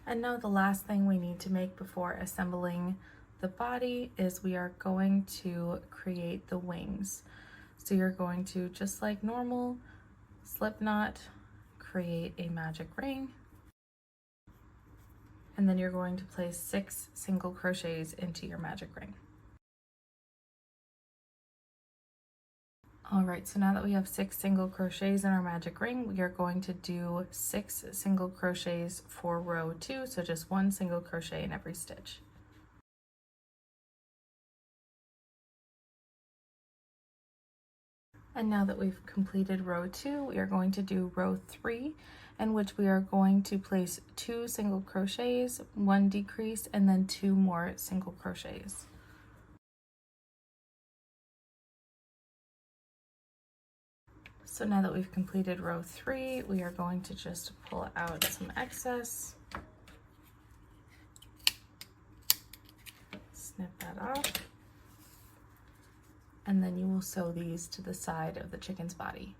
And now the last thing we need to make before assembling the body is we are going to create the wings. So you're going to, just like normal, slip knot, create a magic ring, and then you're going to place 6 single crochets into your magic ring. All right, so now that we have 6 single crochets in our magic ring, we are going to do 6 single crochets for row 2, so just 1 single crochet in every stitch. And now that we've completed row 2, we are going to do row 3, in which we are going to place 2 single crochets, 1 decrease, and then 2 more single crochets. So now that we've completed row 3, we are going to just pull out some excess, snip that off, and then you will sew these to the side of the chicken's body.